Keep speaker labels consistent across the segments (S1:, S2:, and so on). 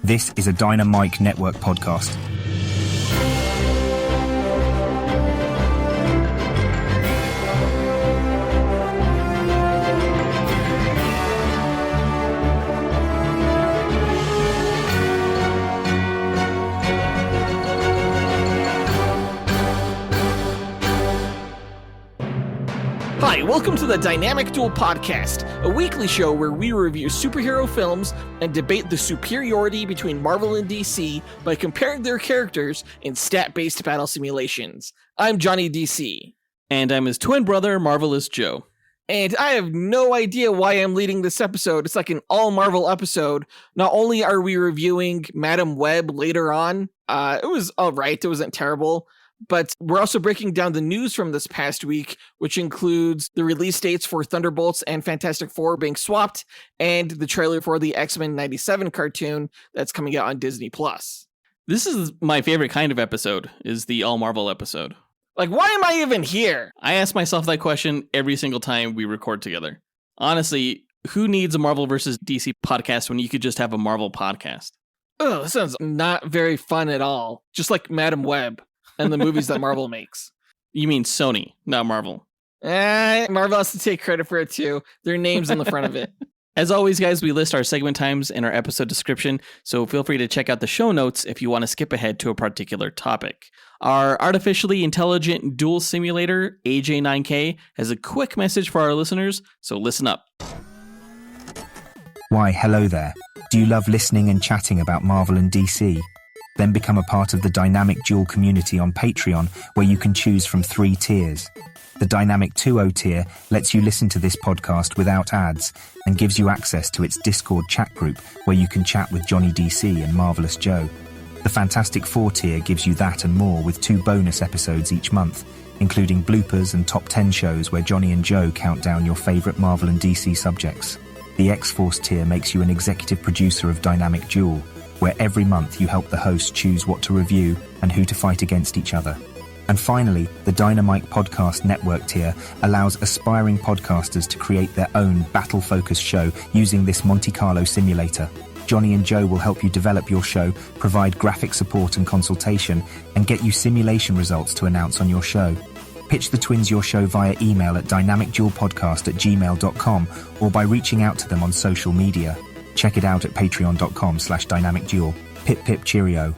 S1: This is a Dynamite Network podcast.
S2: Hi, welcome to the Dynamic Duel Podcast, a weekly show where we review superhero films and debate the superiority between Marvel and DC by comparing their characters in stat-based battle simulations. I'm Johnny DC.
S3: And I'm his twin brother, Marvelous Joe.
S2: And I have no idea why I'm leading this episode. It's like an all-Marvel episode. Not only are we reviewing Madam Web later on, it was alright, it wasn't terrible, but we're also breaking down the news from this past week, which includes the release dates for Thunderbolts and Fantastic Four being swapped, and the trailer for the X-Men 97 cartoon that's coming out on Disney+.
S3: This is my favorite kind of episode, is the All Marvel episode.
S2: Like, why am I even here?
S3: I ask myself that question every single time we record together. Honestly, who needs a Marvel versus DC podcast when you could just have a Marvel podcast?
S2: Ugh, this sounds not very fun at all. Just like Madam Web and the movies that Marvel makes.
S3: You mean Sony, not Marvel.
S2: Marvel has to take credit for it too. Their name's on the front of it.
S3: As always, guys, we list our segment times in our episode description, so feel free to check out the show notes if you want to skip ahead to a particular topic. Our artificially intelligent duel simulator, AJ9K, has a quick message for our listeners, so listen up.
S1: Why, hello there. Do you love listening and chatting about Marvel and DC? Then become a part of the Dynamic Duel community on Patreon, where you can choose from 3 tiers. The Dynamic 2.0 tier lets you listen to this podcast without ads and gives you access to its Discord chat group, where you can chat with Johnny DC and Marvelous Joe. The Fantastic 4 tier gives you that and more, with 2 bonus episodes each month, including bloopers and top 10 shows where Johnny and Joe count down your favourite Marvel and DC subjects. The X-Force tier makes you an executive producer of Dynamic Duel, where every month you help the host choose what to review and who to fight against each other. And finally, the Dynamite Podcast Network tier allows aspiring podcasters to create their own battle-focused show using this Monte Carlo simulator. Johnny and Joe will help you develop your show, provide graphic support and consultation, and get you simulation results to announce on your show. Pitch the twins your show via email at dynamicduelpodcast@gmail.com or by reaching out to them on social media. Check it out at patreon.com/dynamicduel. Pip pip cheerio.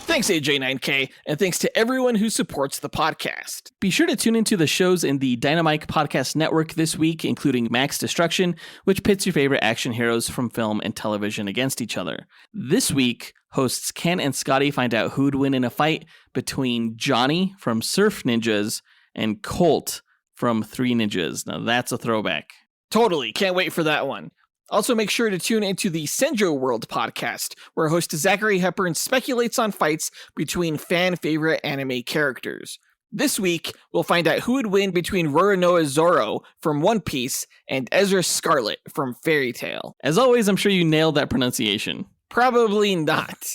S2: Thanks, AJ9K, and thanks to everyone who supports the podcast.
S3: Be sure to tune into the shows in the Dynamite Podcast Network this week, including Max Destruction, which pits your favorite action heroes from film and television against each other. This week, hosts Ken and Scotty find out who'd win in a fight between Johnny from Surf Ninjas and Colt from Three Ninjas. Now that's a throwback.
S2: Totally, can't wait for that one. Also, make sure to tune into the Senjo World podcast, where host Zachary Hepburn speculates on fights between fan-favorite anime characters. This week, we'll find out who would win between Roronoa Zoro from One Piece and Ezra Scarlet from Fairy Tail.
S3: As always, I'm sure you nailed that pronunciation.
S2: Probably not.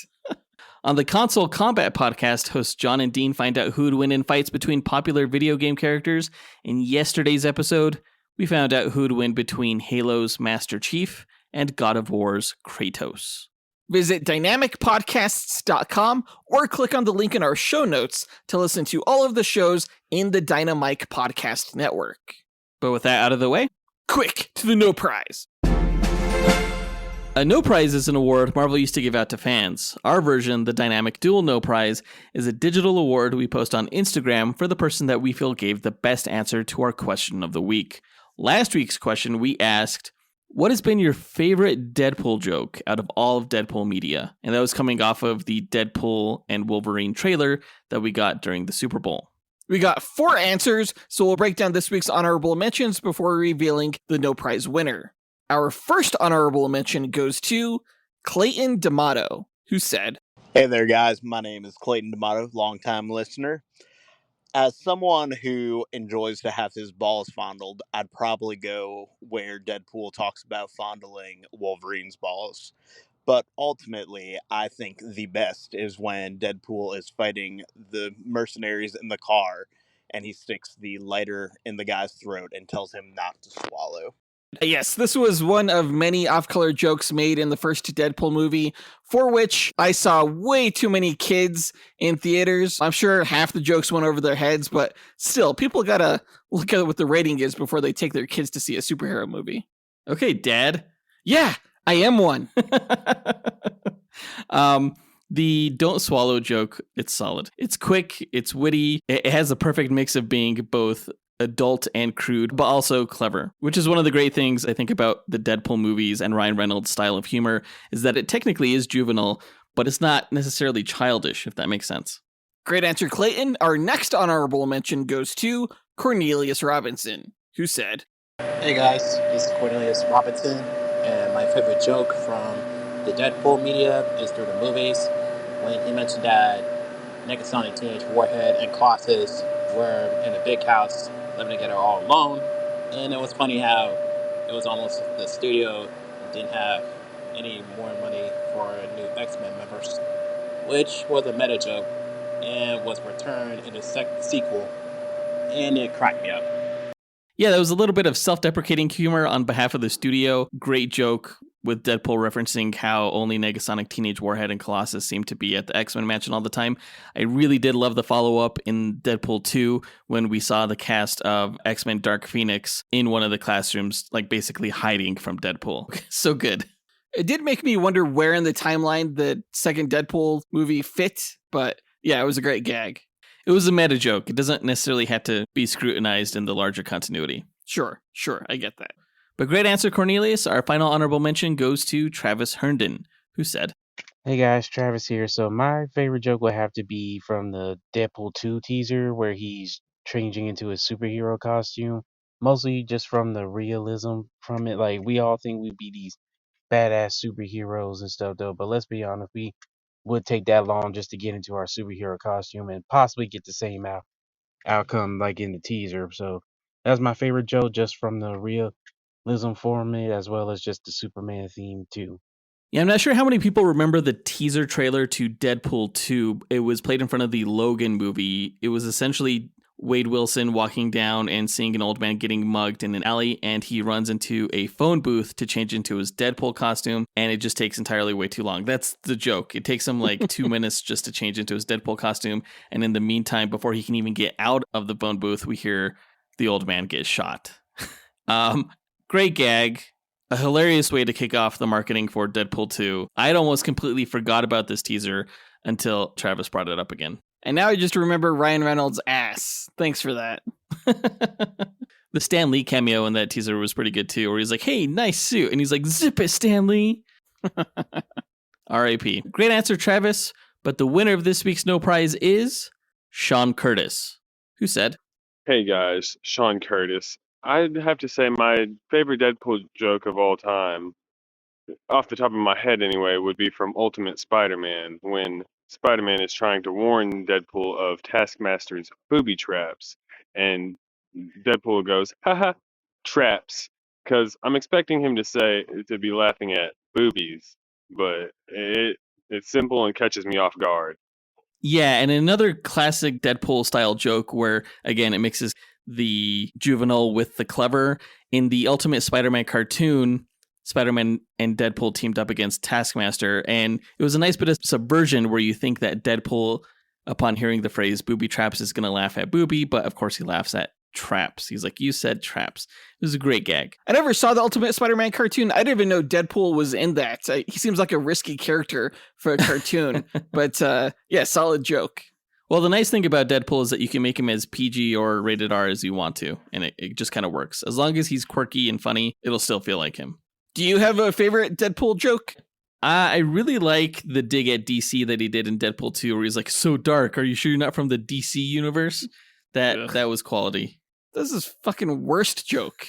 S3: On the Console Combat podcast, hosts John and Dean find out who would win in fights between popular video game characters. In yesterday's episode, we found out who'd win between Halo's Master Chief and God of War's Kratos.
S2: Visit dynamicpodcasts.com or click on the link in our show notes to listen to all of the shows in the Dynamite Podcast Network.
S3: But with that out of the way,
S2: quick to the No Prize.
S3: A No Prize is an award Marvel used to give out to fans. Our version, the Dynamic Duel No Prize, is a digital award we post on Instagram for the person that we feel gave the best answer to our question of the week. Last week's question, we asked, what has been your favorite Deadpool joke out of all of Deadpool media? And that was coming off of the Deadpool and Wolverine trailer that we got during the Super Bowl.
S2: We got 4 answers, so we'll break down this week's honorable mentions before revealing the No Prize winner. Our first honorable mention goes to Clayton D'Amato, who said,
S4: Hey there, guys. My name is Clayton D'Amato, longtime listener. As someone who enjoys to have his balls fondled, I'd probably go where Deadpool talks about fondling Wolverine's balls. But ultimately, I think the best is when Deadpool is fighting the mercenaries in the car, and he sticks the lighter in the guy's throat and tells him not to swallow.
S2: Yes, this was one of many off-color jokes made in the first Deadpool movie, for which I saw way too many kids in theaters. I'm sure half the jokes went over their heads, but still, people gotta look at what the rating is before they take their kids to see a superhero movie.
S3: Okay, Dad.
S2: Yeah, I am one.
S3: The don't swallow joke, it's solid. It's quick, it's witty, it has the perfect mix of being both adult and crude, but also clever, which is one of the great things I think about the Deadpool movies and Ryan Reynolds' style of humor, is that it technically is juvenile, but it's not necessarily childish, if that makes sense.
S2: Great answer, Clayton. Our next honorable mention goes to Cornelius Robinson, who said,
S5: Hey guys, this is Cornelius Robinson, and my favorite joke from the Deadpool media is through the movies, when he mentioned that Negasonic Teenage Warhead and Colossus were in a big house living together all alone, and it was funny how it was almost the studio didn't have any more money for new X-Men members, which was a meta joke and was returned in the sequel, and it cracked me up.
S3: Yeah, there was a little bit of self-deprecating humor on behalf of the studio. Great joke with Deadpool referencing how only Negasonic Teenage Warhead and Colossus seem to be at the X-Men mansion all the time. I really did love the follow-up in Deadpool 2 when we saw the cast of X-Men Dark Phoenix in one of the classrooms, like basically hiding from Deadpool. So good.
S2: It did make me wonder where in the timeline the second Deadpool movie fit, but yeah, it was a great gag.
S3: It was a meta joke. It doesn't necessarily have to be scrutinized in the larger continuity.
S2: Sure, I get that.
S3: But great answer, Cornelius. Our final honorable mention goes to Travis Herndon, who said,
S6: Hey guys, Travis here. So my favorite joke would have to be from the Deadpool 2 teaser where he's changing into a superhero costume. Mostly just from the realism from it. Like, we all think we'd be these badass superheroes and stuff though, but let's be honest, we would take that long just to get into our superhero costume and possibly get the same outcome like in the teaser. So that's my favorite joke, just from the realism format as well as just the Superman theme too.
S3: Yeah, I'm not sure how many people remember the teaser trailer to Deadpool 2. It was played in front of the Logan movie. It was essentially Wade Wilson walking down and seeing an old man getting mugged in an alley, and he runs into a phone booth to change into his Deadpool costume, and it just takes entirely way too long. That's the joke. It takes him like 2 minutes just to change into his Deadpool costume, and in the meantime, before he can even get out of the phone booth, we hear the old man get shot. Great gag. A hilarious way to kick off the marketing for Deadpool 2. I'd almost completely forgot about this teaser until Travis brought it up again.
S2: And now I just remember Ryan Reynolds' ass. Thanks for that.
S3: The Stan Lee cameo in that teaser was pretty good too, where he's like, hey, nice suit. And he's like, zip it, Stan Lee. R.I.P. Great answer, Travis. But the winner of this week's No Prize is Sean Curtis, who said,
S7: Hey guys, Sean Curtis. I'd have to say my favorite Deadpool joke of all time, off the top of my head anyway, would be from Ultimate Spider-Man, when Spider-Man is trying to warn Deadpool of Taskmaster's booby traps, and Deadpool goes, haha, traps, because I'm expecting him to be laughing at boobies, but it's simple and catches me off guard.
S3: Yeah, and another classic Deadpool style joke where, again, it mixes the juvenile with the clever. In the Ultimate Spider-Man cartoon, Spider-Man and Deadpool teamed up against Taskmaster, and it was a nice bit of subversion where you think that Deadpool, upon hearing the phrase booby traps, is going to laugh at booby, but of course he laughs at traps. He's like, you said traps. It was a great gag.
S2: I never saw the Ultimate Spider-Man cartoon. I didn't even know Deadpool was in that. He seems like a risky character for a cartoon, but yeah, solid joke.
S3: Well, the nice thing about Deadpool is that you can make him as PG or rated R as you want to, and it just kind of works. As long as he's quirky and funny, it'll still feel like him.
S2: Do you have a favorite Deadpool joke?
S3: I really like the dig at DC that he did in Deadpool 2, where he's like, so dark, are you sure you're not from the DC universe? That was quality.
S2: This is fucking worst joke.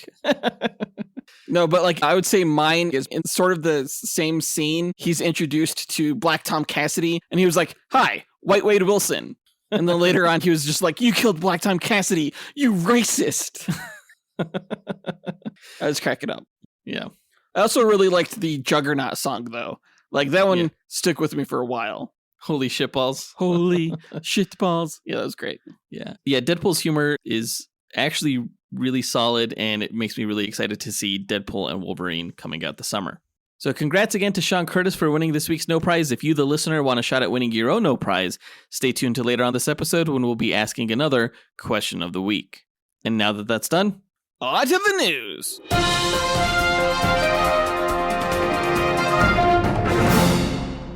S2: No, but like I would say mine is in sort of the same scene. He's introduced to Black Tom Cassidy, and he was like, hi, White Wade Wilson. And then later on, he was just like, you killed Black Tom Cassidy, you racist. I was cracking up.
S3: Yeah.
S2: I also really liked the Juggernaut song, though. Like, that one stuck with me for a while.
S3: Holy shitballs. Holy shitballs.
S2: Yeah, that was great.
S3: Yeah. Yeah, Deadpool's humor is actually really solid, and it makes me really excited to see Deadpool and Wolverine coming out this summer. So congrats again to Sean Curtis for winning this week's No Prize. If you, the listener, want a shot at winning your own No Prize, stay tuned to later on this episode when we'll be asking another question of the week. And now that that's done,
S2: on to the news.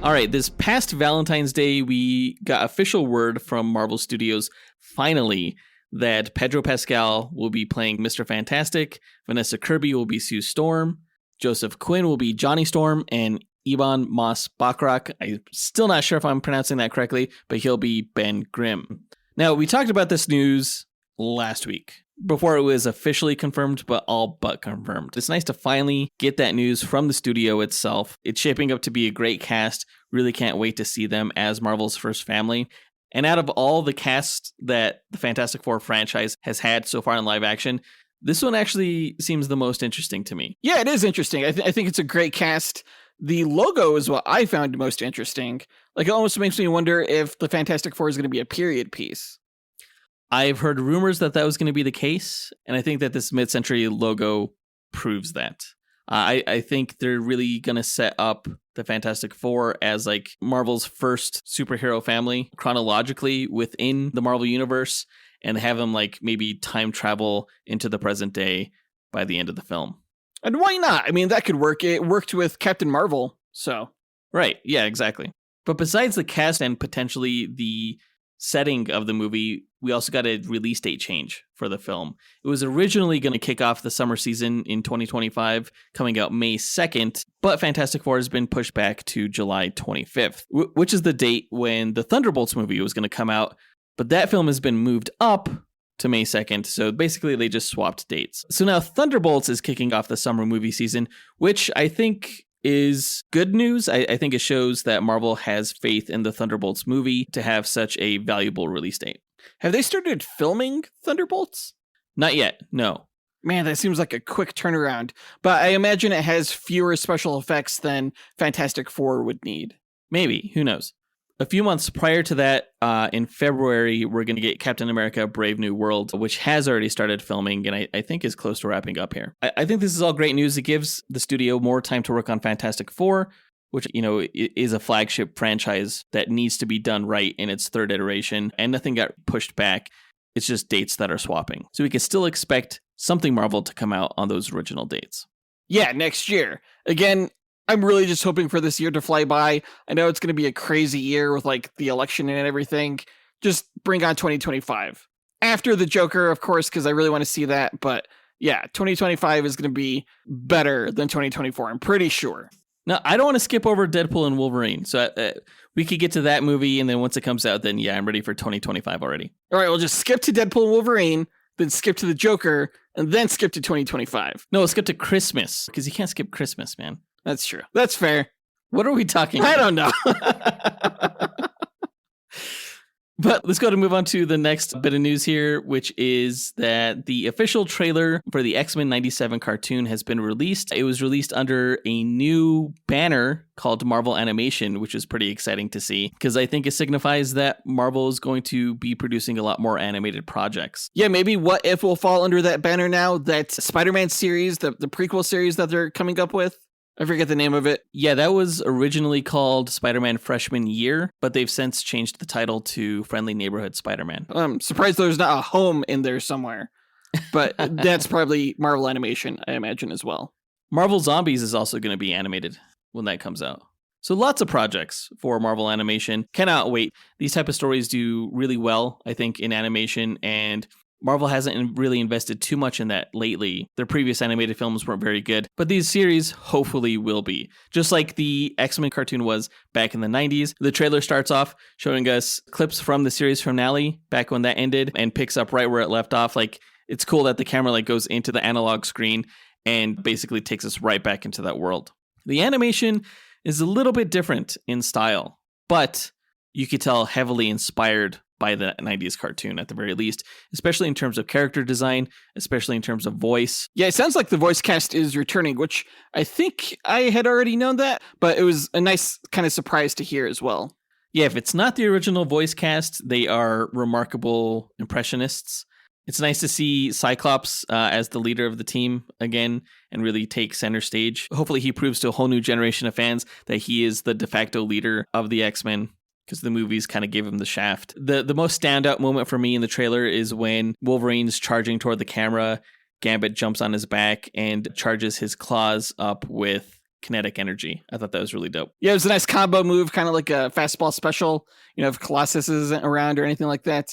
S3: All right, this past Valentine's Day, we got official word from Marvel Studios, finally, that Pedro Pascal will be playing Mr. Fantastic, Vanessa Kirby will be Sue Storm, Joseph Quinn will be Johnny Storm, and Ebon Moss-Bachrach, I'm still not sure if I'm pronouncing that correctly, but he'll be Ben Grimm. Now, we talked about this news last week, before it was officially confirmed, but all but confirmed. It's nice to finally get that news from the studio itself. It's shaping up to be a great cast. Really can't wait to see them as Marvel's first family. And out of all the casts that the Fantastic Four franchise has had so far in live action, this one actually seems the most interesting to me.
S2: Yeah, it is interesting. I think it's a great cast. The logo is what I found most interesting. Like, it almost makes me wonder if the Fantastic Four is going to be a period piece.
S3: I've heard rumors that was going to be the case, and I think that this mid-century logo proves that. I think they're really going to set up the Fantastic Four as like Marvel's first superhero family chronologically within the Marvel Universe, and have them like maybe time travel into the present day by the end of the film.
S2: And why not? I mean, that could work. It worked with Captain Marvel, so.
S3: Right, yeah, exactly. But besides the cast and potentially the setting of the movie, we also got a release date change for the film. It was originally going to kick off the summer season in 2025, coming out May 2nd, but Fantastic Four has been pushed back to July 25th, which is the date when the Thunderbolts movie was going to come out, but that film has been moved up to May 2nd, so basically they just swapped dates. So now Thunderbolts is kicking off the summer movie season, which I think is good news. I think it shows that Marvel has faith in the Thunderbolts movie to have such a valuable release date.
S2: Have they started filming Thunderbolts?
S3: Not yet, no.
S2: Man, that seems like a quick turnaround. But I imagine it has fewer special effects than Fantastic Four would need.
S3: Maybe, who knows? A few months prior to that, in February, we're going to get Captain America Brave New World, which has already started filming, and I think is close to wrapping up here. I think this is all great news. It gives the studio more time to work on Fantastic Four, which, you know, is a flagship franchise that needs to be done right in its third iteration, and nothing got pushed back. It's just dates that are swapping. So we can still expect something Marvel to come out on those original dates.
S2: Yeah, next year. Again, I'm really just hoping for this year to fly by. I know it's going to be a crazy year with like the election and everything. Just bring on 2025. After the Joker, of course, because I really want to see that. But yeah, 2025 is going to be better than 2024. I'm pretty sure.
S3: Now, I don't want to skip over Deadpool and Wolverine. So we could get to that movie. And then once it comes out, then yeah, I'm ready for 2025 already.
S2: All right, we'll just skip to Deadpool and Wolverine, then skip to the Joker, and then skip to 2025.
S3: No, skip to Christmas, because you can't skip Christmas, man.
S2: That's true. That's fair.
S3: What are we talking about?
S2: I don't know.
S3: But let's go to move on to the next bit of news here, which is that the official trailer for the X-Men 97 cartoon has been released. It was released under a new banner called Marvel Animation, which is pretty exciting to see, because I think it signifies that Marvel is going to be producing a lot more animated projects.
S2: Yeah, maybe What If will fall under that banner now, that Spider-Man series, the prequel series that they're coming up with. I forget the name of it.
S3: Yeah, that was originally called Spider-Man Freshman Year, but they've since changed the title to Friendly Neighborhood Spider-Man.
S2: I'm surprised there's not a home in there somewhere, but that's probably Marvel Animation, I imagine, as well.
S3: Marvel Zombies is also going to be animated when that comes out. So lots of projects for Marvel Animation. Cannot wait. These type of stories do really well, I think, in animation, and Marvel hasn't really invested too much in that lately. Their previous animated films weren't very good, but these series hopefully will be. Just like the X-Men cartoon was back in the 90s. The trailer starts off showing us clips from the series finale back when that ended and picks up right where it left off. Like, it's cool that the camera like goes into the analog screen and basically takes us right back into that world. The animation is a little bit different in style, but you could tell heavily inspired by the 90s cartoon at the very least, especially in terms of character design, especially in terms of voice.
S2: Yeah, it sounds like the voice cast is returning, which I think I had already known that, but it was a nice kind of surprise to hear as well.
S3: Yeah, if it's not the original voice cast, they are remarkable impressionists. It's nice to see Cyclops as the leader of the team again and really take center stage. Hopefully he proves to a whole new generation of fans that he is the de facto leader of the X-Men, because the movies kind of gave him the shaft. The most standout moment for me in the trailer is when Wolverine's charging toward the camera, Gambit jumps on his back and charges his claws up with kinetic energy. I thought that was really dope.
S2: Yeah, it was a nice combo move, kind of like a fastball special, if Colossus isn't around or anything like that.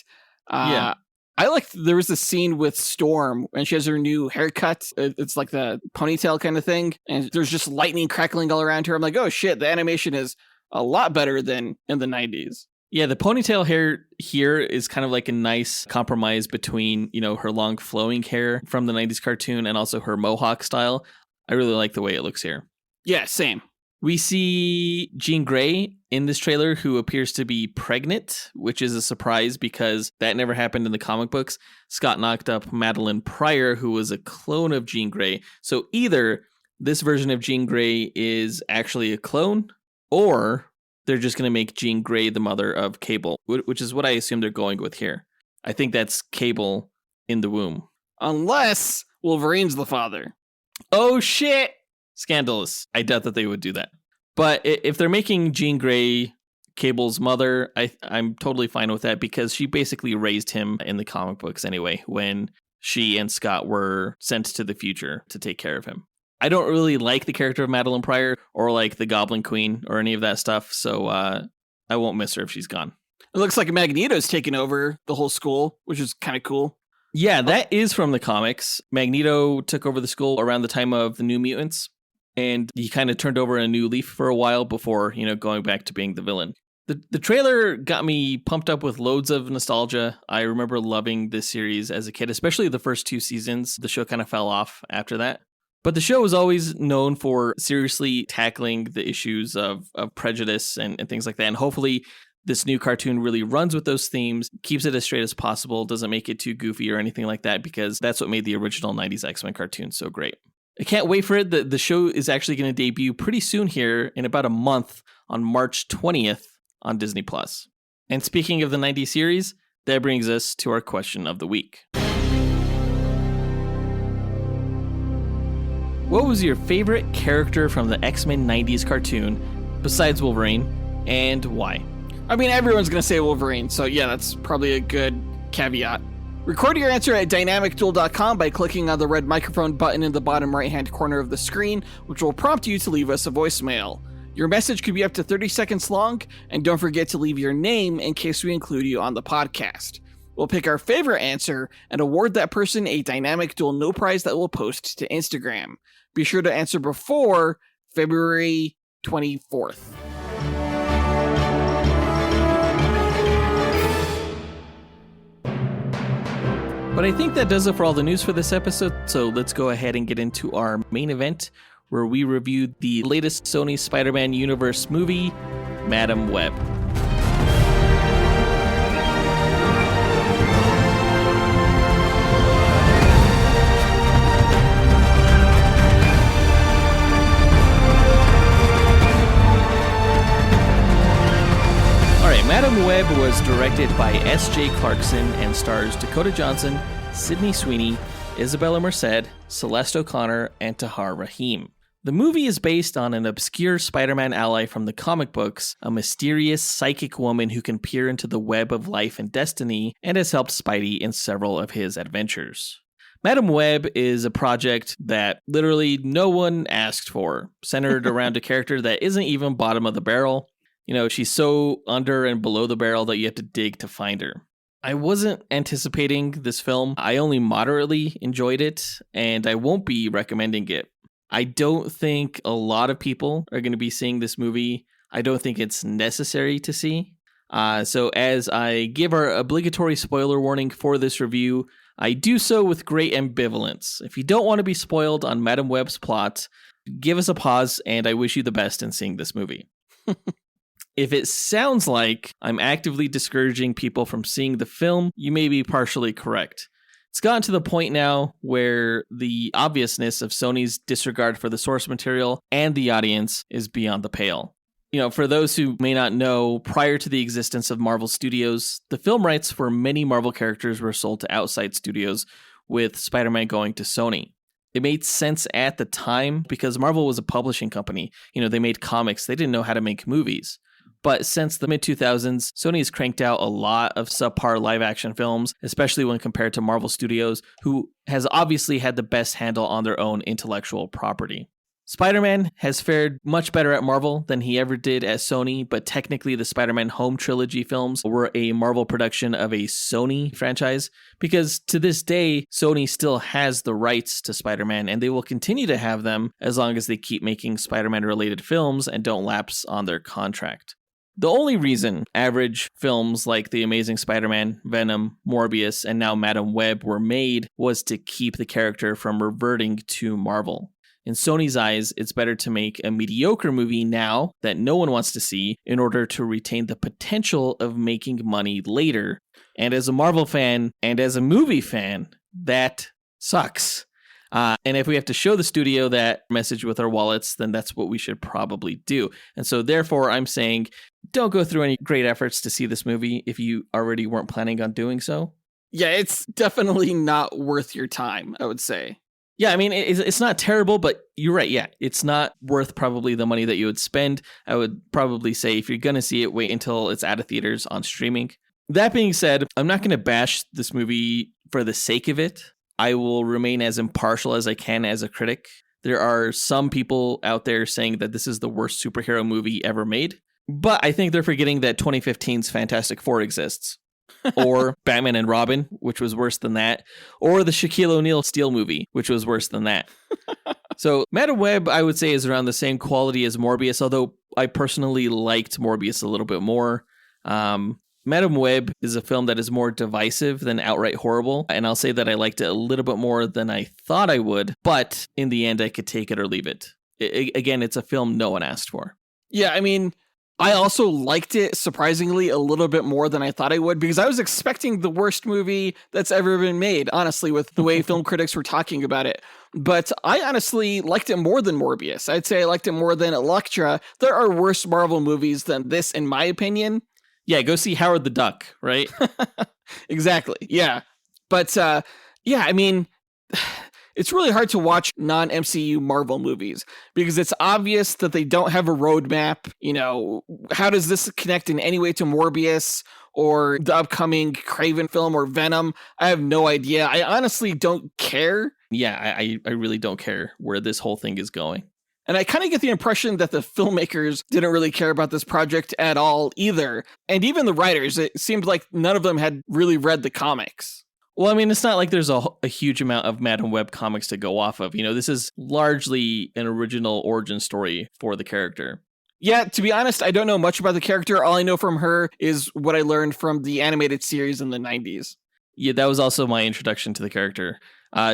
S3: Yeah.
S2: I liked there was a scene with Storm and she has her new haircut. It's like the ponytail kind of thing. And there's just lightning crackling all around her. I'm like, oh shit, the animation is a lot better than in the 90s.
S3: Yeah, the ponytail hair here is kind of like a nice compromise between, her long flowing hair from the 90s cartoon and also her mohawk style. I really like the way it looks here.
S2: Yeah, same.
S3: We see Jean Grey in this trailer, who appears to be pregnant, which is a surprise because that never happened in the comic books. Scott knocked up Madeline Pryor, who was a clone of Jean Grey. So either this version of Jean Grey is actually a clone, or they're just going to make Jean Grey the mother of Cable, which is what I assume they're going with here. I think that's Cable in the womb.
S2: Unless Wolverine's the father.
S3: Oh, shit! Scandalous. I doubt that they would do that. But if they're making Jean Grey Cable's mother, I'm totally fine with that because she basically raised him in the comic books anyway, when she and Scott were sent to the future to take care of him. I don't really like the character of Madeline Pryor or like the Goblin Queen or any of that stuff, so I won't miss her if she's gone.
S2: It looks like Magneto's taken over the whole school, which is kind of cool.
S3: Yeah, that is from the comics. Magneto took over the school around the time of the New Mutants, and he kind of turned over a new leaf for a while before, going back to being the villain. The trailer got me pumped up with loads of nostalgia. I remember loving this series as a kid, especially the first 2 seasons. The show kind of fell off after that. But the show was always known for seriously tackling the issues of prejudice and things like that. And hopefully this new cartoon really runs with those themes, keeps it as straight as possible, doesn't make it too goofy or anything like that, because that's what made the original 90s X-Men cartoon so great. I can't wait for it. The show is actually going to debut pretty soon here in about a month on March 20th on Disney+. And speaking of the 90s series, that brings us to our question of the week. What was your favorite character from the X-Men 90s cartoon besides Wolverine, and why?
S2: I mean, everyone's going to say Wolverine, so yeah, that's probably a good caveat. Record your answer at dynamicduel.com by clicking on the red microphone button in the bottom right-hand corner of the screen, which will prompt you to leave us a voicemail. Your message could be up to 30 seconds long, and don't forget to leave your name in case we include you on the podcast. We'll pick our favorite answer and award that person a Dynamic Duel No Prize that we'll post to Instagram. Be sure to answer before February 24th.
S3: But I think that does it for all the news for this episode, so let's go ahead and get into our main event, where we review the latest Sony Spider-Man Universe movie, Madam Web. Madam Web was directed by S.J. Clarkson and stars Dakota Johnson, Sydney Sweeney, Isabella Merced, Celeste O'Connor, and Tahar Rahim. The movie is based on an obscure Spider-Man ally from the comic books, a mysterious psychic woman who can peer into the web of life and destiny and has helped Spidey in several of his adventures. Madam Web is a project that literally no one asked for, centered around a character that isn't even bottom of the barrel. She's so under and below the barrel that you have to dig to find her. I wasn't anticipating this film. I only moderately enjoyed it, and I won't be recommending it. I don't think a lot of people are going to be seeing this movie. I don't think it's necessary to see. So as I give our obligatory spoiler warning for this review, I do so with great ambivalence. If you don't want to be spoiled on Madam Web's plot, give us a pause, and I wish you the best in seeing this movie. If it sounds like I'm actively discouraging people from seeing the film, you may be partially correct. It's gotten to the point now where the obviousness of Sony's disregard for the source material and the audience is beyond the pale. For those who may not know, prior to the existence of Marvel Studios, the film rights for many Marvel characters were sold to outside studios, with Spider-Man going to Sony. It made sense at the time because Marvel was a publishing company. They made comics. They didn't know how to make movies. But since the mid-2000s, Sony has cranked out a lot of subpar live-action films, especially when compared to Marvel Studios, who has obviously had the best handle on their own intellectual property. Spider-Man has fared much better at Marvel than he ever did at Sony, but technically the Spider-Man Home Trilogy films were a Marvel production of a Sony franchise, because to this day, Sony still has the rights to Spider-Man, and they will continue to have them as long as they keep making Spider-Man related films and don't lapse on their contract. The only reason average films like The Amazing Spider-Man, Venom, Morbius, and now Madam Web were made was to keep the character from reverting to Marvel. In Sony's eyes, it's better to make a mediocre movie now that no one wants to see in order to retain the potential of making money later. And as a Marvel fan and as a movie fan, that sucks. And if we have to show the studio that message with our wallets, then that's what we should probably do. And so therefore, I'm saying don't go through any great efforts to see this movie if you already weren't planning on doing so.
S2: Yeah, it's definitely not worth your time, I would say.
S3: Yeah, I mean, it's not terrible, but you're right. Yeah, it's not worth probably the money that you would spend. I would probably say if you're going to see it, wait until it's out of theaters on streaming. That being said, I'm not going to bash this movie for the sake of it. I will remain as impartial as I can as a critic. There are some people out there saying that this is the worst superhero movie ever made, but I think they're forgetting that 2015's Fantastic Four exists. Or Batman and Robin, which was worse than that, or the Shaquille O'Neal Steel movie, which was worse than that. So Madam Web, I would say, is around the same quality as Morbius, although I personally liked Morbius a little bit more. Madam Web is a film that is more divisive than outright horrible, and I'll say that I liked it a little bit more than I thought I would, but in the end, I could take it or leave it. Again, it's a film no one asked for.
S2: Yeah, I mean, I also liked it surprisingly a little bit more than I thought I would, because I was expecting the worst movie that's ever been made, honestly, with the way film critics were talking about it. But I honestly liked it more than Morbius. I'd say I liked it more than Elektra. There are worse Marvel movies than this, in my opinion.
S3: Yeah, go see Howard the Duck, right?
S2: Exactly, yeah. But yeah, I mean, it's really hard to watch non-MCU Marvel movies because it's obvious that they don't have a roadmap. How does this connect in any way to Morbius or the upcoming Kraven film or Venom? I have no idea. I honestly don't care.
S3: Yeah, I really don't care where this whole thing is going.
S2: And I kind of get the impression that the filmmakers didn't really care about this project at all either. And even the writers, it seemed like none of them had really read the comics.
S3: Well, I mean, it's not like there's a huge amount of Madam Web comics to go off of. This is largely an original origin story for the character.
S2: Yeah, to be honest, I don't know much about the character. All I know from her is what I learned from the animated series in the 90s.
S3: Yeah, that was also my introduction to the character.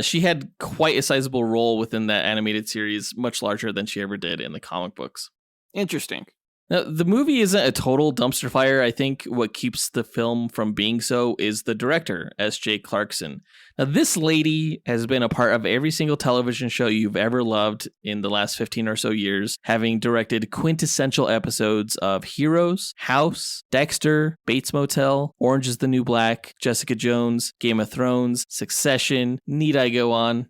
S3: She had quite a sizable role within that animated series, much larger than she ever did in the comic books.
S2: Interesting.
S3: Now, the movie isn't a total dumpster fire. I think what keeps the film from being so is the director, S.J. Clarkson. Now, this lady has been a part of every single television show you've ever loved in the last 15 or so years, having directed quintessential episodes of Heroes, House, Dexter, Bates Motel, Orange is the New Black, Jessica Jones, Game of Thrones, Succession. Need I go on?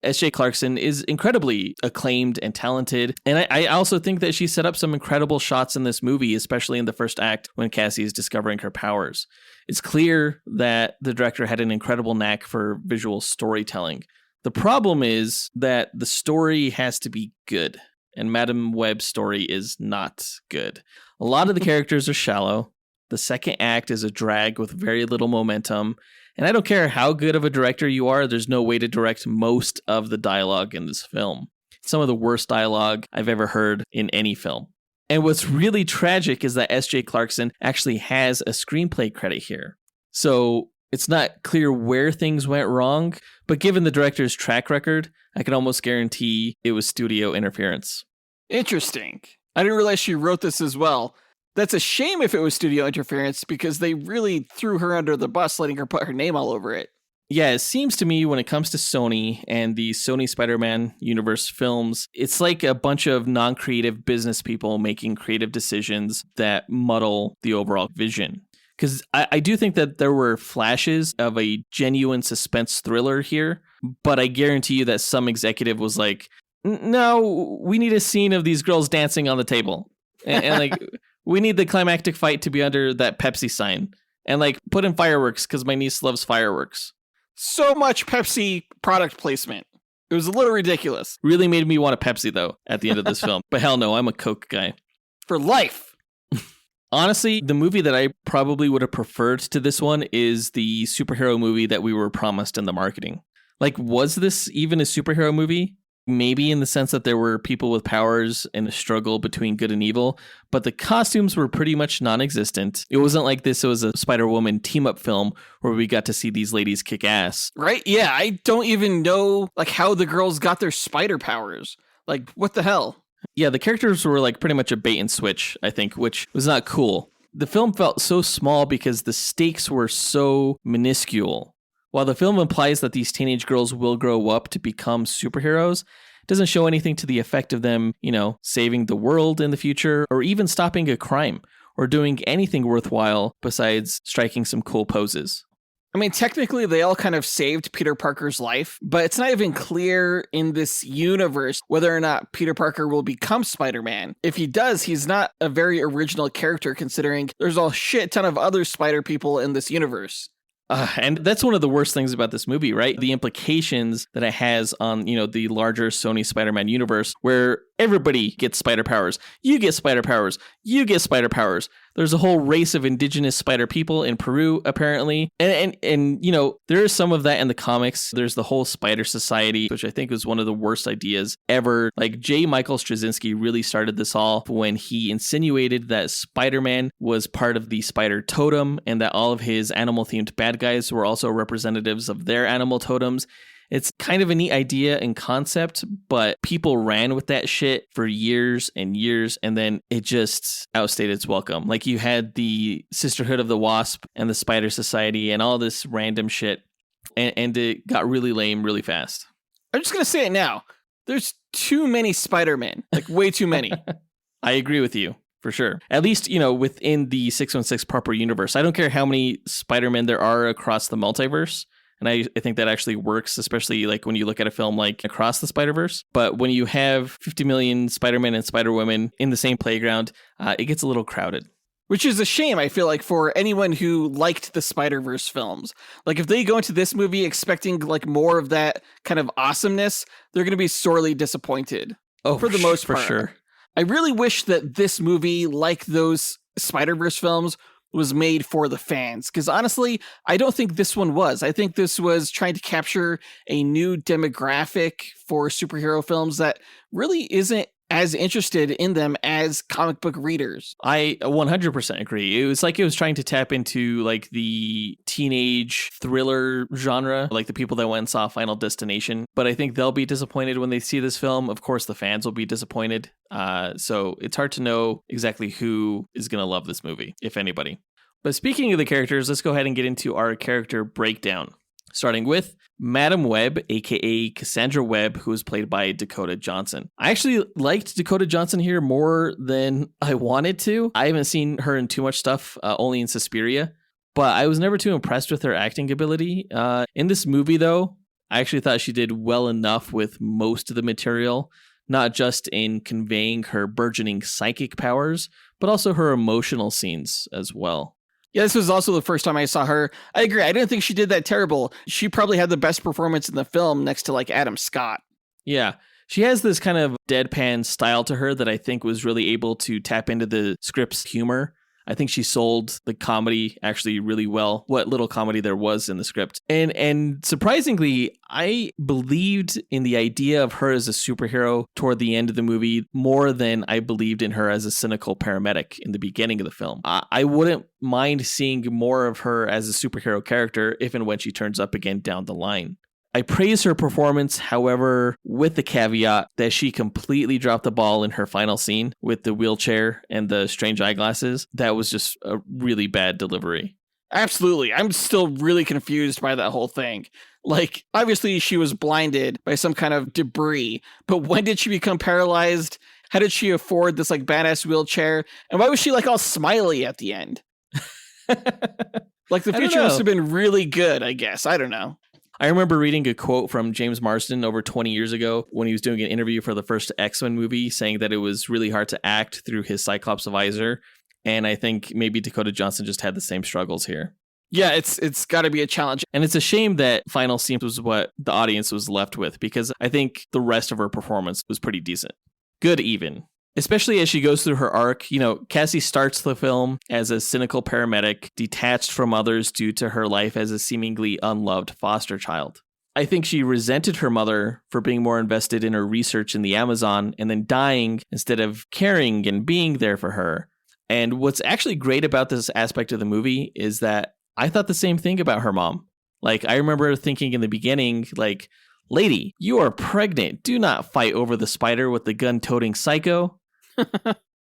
S3: S.J. Clarkson is incredibly acclaimed and talented. And I also think that she set up some incredible shots in this movie, especially in the first act when Cassie is discovering her powers. It's clear that the director had an incredible knack for visual storytelling. The problem is that the story has to be good, and Madam Web's story is not good. A lot of the characters are shallow. The second act is a drag with very little momentum. And I don't care how good of a director you are, there's no way to direct most of the dialogue in this film. Some of the worst dialogue I've ever heard in any film. And what's really tragic is that S.J. Clarkson actually has a screenplay credit here. So it's not clear where things went wrong, but given the director's track record, I can almost guarantee it was studio interference.
S2: Interesting. I didn't realize she wrote this as well. That's a shame if it was studio interference because they really threw her under the bus, letting her put her name all over it.
S3: Yeah, it seems to me when it comes to Sony and the Sony Spider-Man universe films, it's like a bunch of non-creative business people making creative decisions that muddle the overall vision. Because I do think that there were flashes of a genuine suspense thriller here, but I guarantee you that some executive was like, no, we need a scene of these girls dancing on the table. And like, we need the climactic fight to be under that Pepsi sign. And like, put in fireworks because my niece loves fireworks.
S2: So much Pepsi product placement. It was a little ridiculous.
S3: Really made me want a Pepsi, though, at the end of this film. But hell no, I'm a Coke guy.
S2: For life.
S3: Honestly, the movie that I probably would have preferred to this one is the superhero movie that we were promised in the marketing. Like, was this even a superhero movie? Maybe in the sense that there were people with powers and a struggle between good and evil, but the costumes were pretty much non-existent. It wasn't like this was a Spider-Woman team-up film where we got to see these ladies kick ass.
S2: Right? Yeah, I don't even know like how the girls got their spider powers. Like, what the hell?
S3: Yeah, the characters were like pretty much a bait and switch, I think, which was not cool. The film felt so small because the stakes were so minuscule. While the film implies that these teenage girls will grow up to become superheroes, it doesn't show anything to the effect of them, saving the world in the future, or even stopping a crime, or doing anything worthwhile besides striking some cool poses.
S2: I mean, technically, they all kind of saved Peter Parker's life, but it's not even clear in this universe whether or not Peter Parker will become Spider-Man. If he does, he's not a very original character considering there's a shit ton of other Spider people in this universe.
S3: And that's one of the worst things about this movie, right? The implications that it has on, the larger Sony Spider-Man universe where everybody gets spider powers. You get spider powers. You get spider powers. There's a whole race of indigenous spider people in Peru, apparently. And there is some of that in the comics. There's the whole spider society, which I think was one of the worst ideas ever. Like J. Michael Straczynski really started this all when he insinuated that Spider-Man was part of the spider totem and that all of his animal-themed bad guys were also representatives of their animal totems. It's kind of a neat idea and concept, but people ran with that shit for years and years, and then it just outstayed its welcome. Like you had the Sisterhood of the Wasp and the Spider Society and all this random shit, and it got really lame really fast.
S2: I'm just going to say it now. There's too many Spider-Men, like way too many.
S3: I agree with you. For sure. At least, within the 616 proper universe. I don't care how many Spider-Men there are across the multiverse. And I think that actually works, especially like when you look at a film like Across the Spider-Verse. But when you have 50 million Spider-Men and Spider-Women in the same playground, it gets a little crowded.
S2: Which is a shame, I feel like, for anyone who liked the Spider-Verse films. Like, if they go into this movie expecting like more of that kind of awesomeness, they're going to be sorely disappointed.
S3: Oh,
S2: for the most part.
S3: For sure.
S2: I really wish that this movie, like those Spider-Verse films, was made for the fans. Because honestly, I don't think this one was. I think this was trying to capture a new demographic for superhero films that really isn't as interested in them as comic book readers.
S3: I 100% agree. It was like it was trying to tap into like the teenage thriller genre, like the people that went and saw Final Destination. But I think they'll be disappointed when they see this film. Of course, the fans will be disappointed. So it's hard to know exactly who is going to love this movie, if anybody. But speaking of the characters, let's go ahead and get into our character breakdown. Starting with Madam Web, aka Cassandra Webb, who was played by Dakota Johnson. I actually liked Dakota Johnson here more than I wanted to. I haven't seen her in too much stuff, only in Suspiria, but I was never too impressed with her acting ability. In this movie, though, I actually thought she did well enough with most of the material, not just in conveying her burgeoning psychic powers, but also her emotional scenes as well.
S2: Yeah, this was also the first time I saw her. I agree. I didn't think she did that terrible. She probably had the best performance in the film next to like Adam Scott.
S3: Yeah. She has this kind of deadpan style to her that I think was really able to tap into the script's humor. I think she sold the comedy actually really well, what little comedy there was in the script. And surprisingly, I believed in the idea of her as a superhero toward the end of the movie more than I believed in her as a cynical paramedic in the beginning of the film. I wouldn't mind seeing more of her as a superhero character if and when she turns up again down the line. I praise her performance, however, with the caveat that she completely dropped the ball in her final scene with the wheelchair and the strange eyeglasses. That was just a really bad delivery.
S2: Absolutely. I'm still really confused by that whole thing. Like, obviously she was blinded by some kind of debris, but when did she become paralyzed? How did she afford this like badass wheelchair? And why was she like all smiley at the end? Like the future must have been really good, I guess. I don't know.
S3: I remember reading a quote from James Marsden over 20 years ago when he was doing an interview for the first X-Men movie, saying that it was really hard to act through his Cyclops visor. And I think maybe Dakota Johnson just had the same struggles here.
S2: Yeah, it's got to be a challenge.
S3: And it's a shame that final scene was what the audience was left with, because I think the rest of her performance was pretty decent. Good even. Especially as she goes through her arc. You know, Cassie starts the film as a cynical paramedic, detached from others due to her life as a seemingly unloved foster child. I think she resented her mother for being more invested in her research in the Amazon and then dying instead of caring and being there for her. And what's actually great about this aspect of the movie is that I thought the same thing about her mom. Like, I remember thinking in the beginning, like, lady, you are pregnant. Do not fight over the spider with the gun-toting psycho.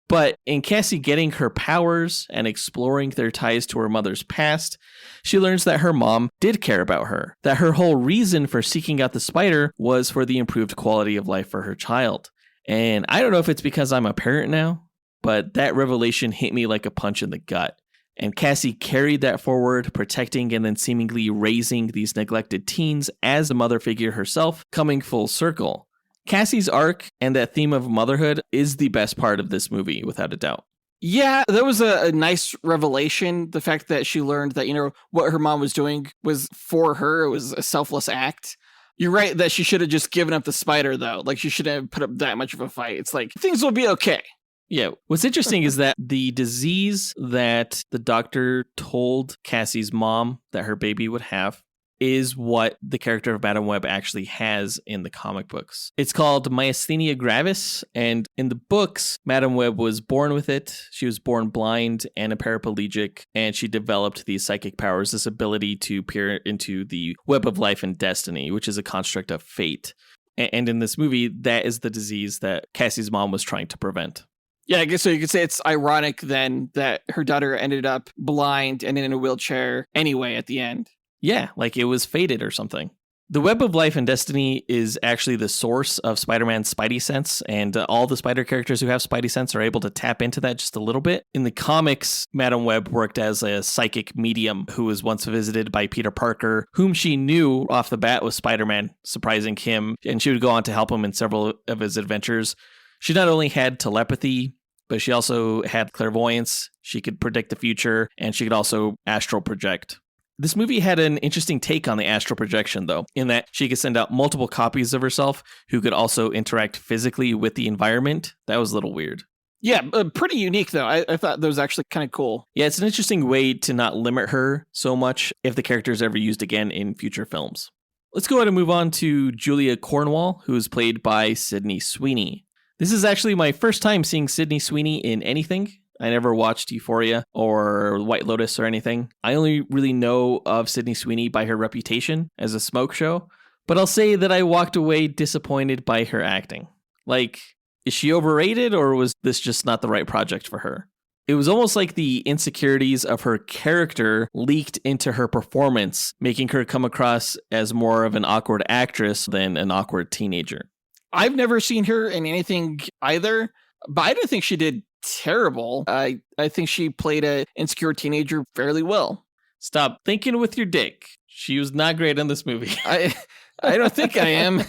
S3: But in Cassie getting her powers and exploring their ties to her mother's past, she learns that her mom did care about her, that her whole reason for seeking out the spider was for the improved quality of life for her child. And I don't know if it's because I'm a parent now, but that revelation hit me like a punch in the gut. And Cassie carried that forward, protecting and then seemingly raising these neglected teens as a mother figure herself, coming full circle. Cassie's arc and that theme of motherhood is the best part of this movie, without a doubt.
S2: Yeah, that was a nice revelation. The fact that she learned that, you know, what her mom was doing was for her. It was a selfless act. You're right that she should have just given up the spider, though. Like, she shouldn't have put up that much of a fight. It's like, things will be okay.
S3: Yeah, what's interesting is that the disease that the doctor told Cassie's mom that her baby would have is what the character of Madam Web actually has in the comic books. It's called myasthenia gravis, and in the books, Madam Web was born with it. She was born blind and a paraplegic, and she developed these psychic powers, this ability to peer into the web of life and destiny, which is a construct of fate. And in this movie, that is the disease that Cassie's mom was trying to prevent.
S2: Yeah, I guess so. You could say it's ironic then that her daughter ended up blind and in a wheelchair anyway at the end.
S3: Yeah, like it was fated or something. The Web of Life and Destiny is actually the source of Spider-Man's Spidey sense, and all the Spider characters who have Spidey sense are able to tap into that just a little bit. In the comics, Madam Web worked as a psychic medium who was once visited by Peter Parker, whom she knew off the bat was Spider-Man, surprising him, and she would go on to help him in several of his adventures. She not only had telepathy, but she also had clairvoyance. She could predict the future, and she could also astral project. This movie had an interesting take on the astral projection, though, in that she could send out multiple copies of herself who could also interact physically with the environment. That was a little weird.
S2: Yeah, pretty unique, though. I thought that was actually kind of cool.
S3: Yeah, it's an interesting way to not limit her so much if the character is ever used again in future films. Let's go ahead and move on to Julia Cornwall, who is played by Sydney Sweeney. This is actually my first time seeing Sydney Sweeney in anything. I never watched Euphoria or White Lotus or anything. I only really know of Sydney Sweeney by her reputation as a smoke show, but I'll say that I walked away disappointed by her acting. Like, is she overrated, or was this just not the right project for her? It was almost like the insecurities of her character leaked into her performance, making her come across as more of an awkward actress than an awkward teenager.
S2: I've never seen her in anything either, but I don't think she did terrible. I think she played an insecure teenager fairly well.
S3: Stop thinking with your dick. She was not great in this movie.
S2: I don't think I am.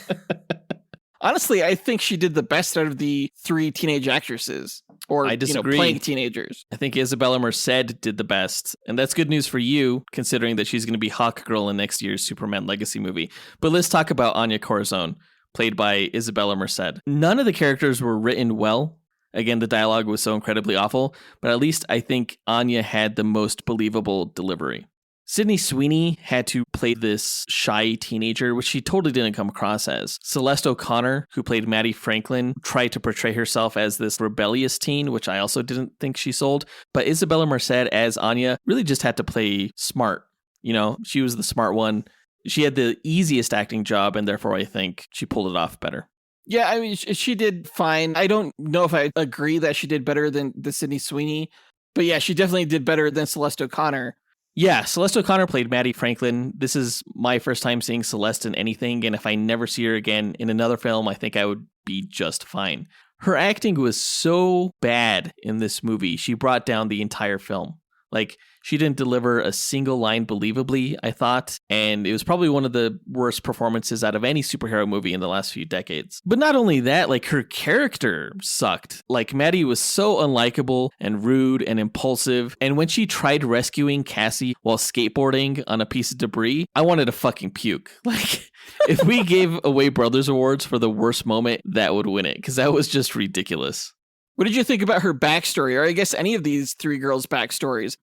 S2: Honestly, I think she did the best out of the three teenage actresses, or
S3: I disagree.
S2: Playing teenagers.
S3: I think Isabella Merced did the best, and that's good news for you, considering that she's going to be Hawkgirl in next year's Superman Legacy movie. But let's talk about Anya Corazon, played by Isabella Merced. None of the characters were written well. Again, the dialogue was so incredibly awful, but at least I think Anya had the most believable delivery. Sydney Sweeney had to play this shy teenager, which she totally didn't come across as. Celeste O'Connor, who played Maddie Franklin, tried to portray herself as this rebellious teen, which I also didn't think she sold. But Isabella Merced as Anya really just had to play smart. You know, she was the smart one. She had the easiest acting job, and therefore I think she pulled it off better.
S2: Yeah, I mean, she did fine. I don't know if I agree that she did better than the Sydney Sweeney, but yeah, she definitely did better than Celeste O'Connor.
S3: Yeah, Celeste O'Connor played Maddie Franklin. This is my first time seeing Celeste in anything, and if I never see her again in another film, I think I would be just fine. Her acting was so bad in this movie, she brought down the entire film. Like, she didn't deliver a single line believably, I thought, and it was probably one of the worst performances out of any superhero movie in the last few decades. But not only that, like, her character sucked. Like, Maddie was so unlikable and rude and impulsive, and when she tried rescuing Cassie while skateboarding on a piece of debris, I wanted to fucking puke. Like, if we gave away Brothers Awards for the worst moment, that would win it, because that was just ridiculous.
S2: What did you think about her backstory, or I guess any of these three girls' backstories?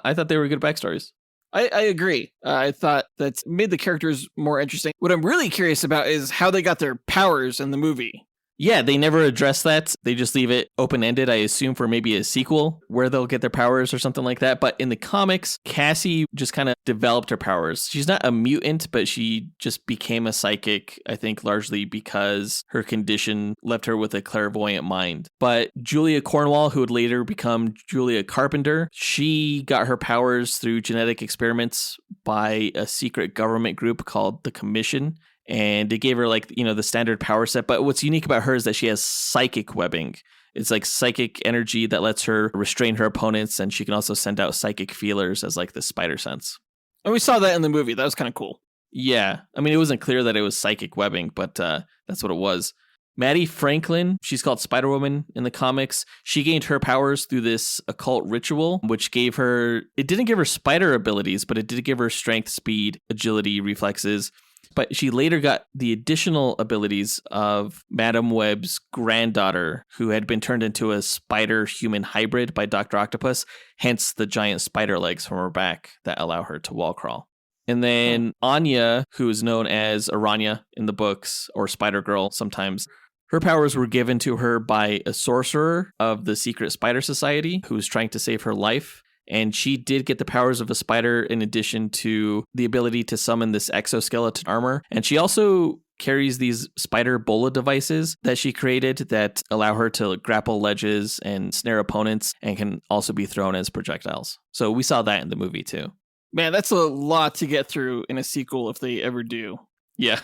S3: I thought they were good backstories.
S2: I agree. I thought that made the characters more interesting. What I'm really curious about is how they got their powers in the movie.
S3: Yeah, they never address that. They just leave it open-ended, I assume, for maybe a sequel where they'll get their powers or something like that. But in the comics, Cassie just kind of developed her powers. She's not a mutant, but she just became a psychic, I think, largely because her condition left her with a clairvoyant mind. But Julia Cornwall, who would later become Julia Carpenter, she got her powers through genetic experiments by a secret government group called the Commission. And it gave her, like, you know, the standard power set. But what's unique about her is that she has psychic webbing. It's like psychic energy that lets her restrain her opponents. And she can also send out psychic feelers as like the spider sense.
S2: And we saw that in the movie. That was kind of cool.
S3: Yeah. I mean, it wasn't clear that it was psychic webbing, but that's what it was. Maddie Franklin, she's called Spider-Woman in the comics. She gained her powers through this occult ritual, which gave her, it didn't give her spider abilities, but it did give her strength, speed, agility, reflexes. But she later got the additional abilities of Madam Web's granddaughter, who had been turned into a spider-human hybrid by Dr. Octopus, hence the giant spider legs from her back that allow her to wall crawl. And then Anya, who is known as Aranya in the books, or Spider-Girl sometimes, her powers were given to her by a sorcerer of the Secret Spider Society who was trying to save her life. And she did get the powers of a spider in addition to the ability to summon this exoskeleton armor. And she also carries these spider bola devices that she created that allow her to grapple ledges and snare opponents and can also be thrown as projectiles. So we saw that in the movie too.
S2: Man, that's a lot to get through in a sequel if they ever do.
S3: Yeah.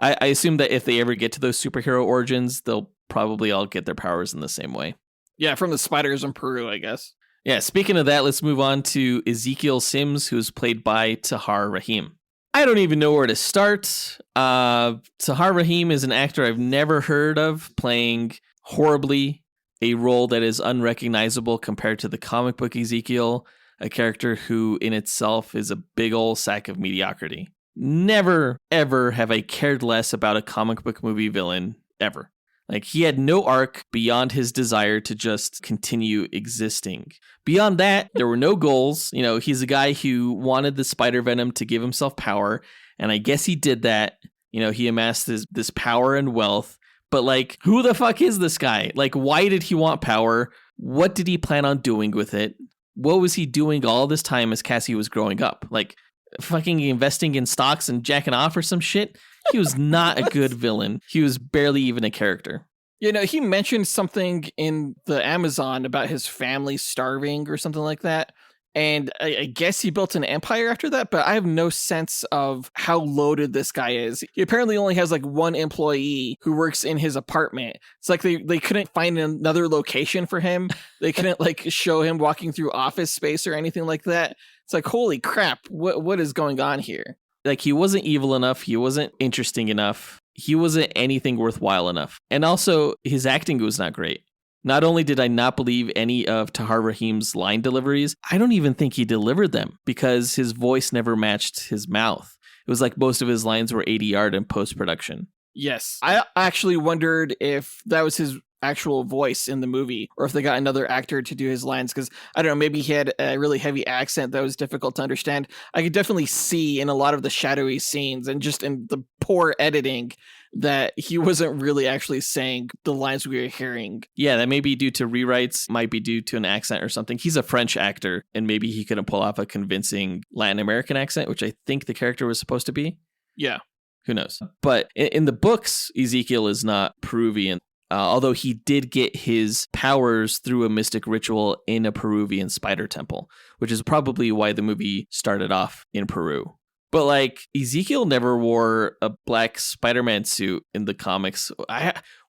S3: I assume that if they ever get to those superhero origins, they'll probably all get their powers in the same way.
S2: Yeah, from the spiders in Peru, I guess.
S3: Yeah, speaking of that, let's move on to Ezekiel Sims, who's played by Tahar Rahim. I don't even know where to start. Tahar Rahim is an actor I've never heard of, playing horribly a role that is unrecognizable compared to the comic book Ezekiel, a character who in itself is a big old sack of mediocrity. Never, ever have I cared less about a comic book movie villain, ever. Like, he had no arc beyond his desire to just continue existing. Beyond that, there were no goals. You know, he's a guy who wanted the spider venom to give himself power, and I guess he did that. You know, he amassed this power and wealth. But, like, who the fuck is this guy? Like, why did he want power? What did he plan on doing with it? What was he doing all this time as Cassie was growing up? Like, fucking investing in stocks and jacking off or some shit? He was not a good villain. He was barely even a character.
S2: You know, he mentioned something in the Amazon about his family starving or something like that. And I guess he built an empire after that, but I have no sense of how loaded this guy is. He apparently only has like one employee who works in his apartment. It's like they couldn't find another location for him. They couldn't like show him walking through office space or anything like that. It's like, holy crap, what is going on here?
S3: Like, he wasn't evil enough. He wasn't interesting enough. He wasn't anything worthwhile enough. And also, his acting was not great. Not only did I not believe any of Tahar Rahim's line deliveries, I don't even think he delivered them because his voice never matched his mouth. It was like most of his lines were ADR'd in post-production.
S2: Yes. I actually wondered if that was his actual voice in the movie or if they got another actor to do his lines, because I don't know, maybe he had a really heavy accent that was difficult to understand. I could definitely see in a lot of the shadowy scenes and just in the poor editing that he wasn't really actually saying the lines we were hearing.
S3: Yeah, that may be due to rewrites, might be due to an accent or something. He's a French actor, and maybe he couldn't pull off a convincing Latin American accent, which I think the character was supposed to be.
S2: Yeah.
S3: Who knows? But in the books, Ezekiel is not Peruvian. although he did get his powers through a mystic ritual in a Peruvian spider temple, which is probably why the movie started off in Peru. But like Ezekiel never wore a black Spider-Man suit in the comics.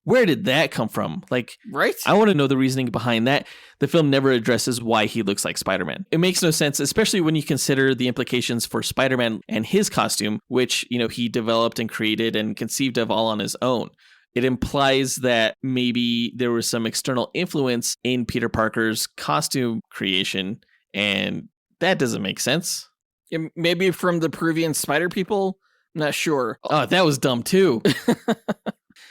S3: Where did that come from? Like,
S2: Right?
S3: I want to know the reasoning behind that. The film never addresses why he looks like Spider-Man. It makes no sense, especially when you consider the implications for Spider-Man and his costume, which, he developed and created and conceived of all on his own. It implies that maybe there was some external influence in Peter Parker's costume creation, and that doesn't make sense.
S2: Maybe from the Peruvian spider people? I'm not sure.
S3: Oh, that was dumb too.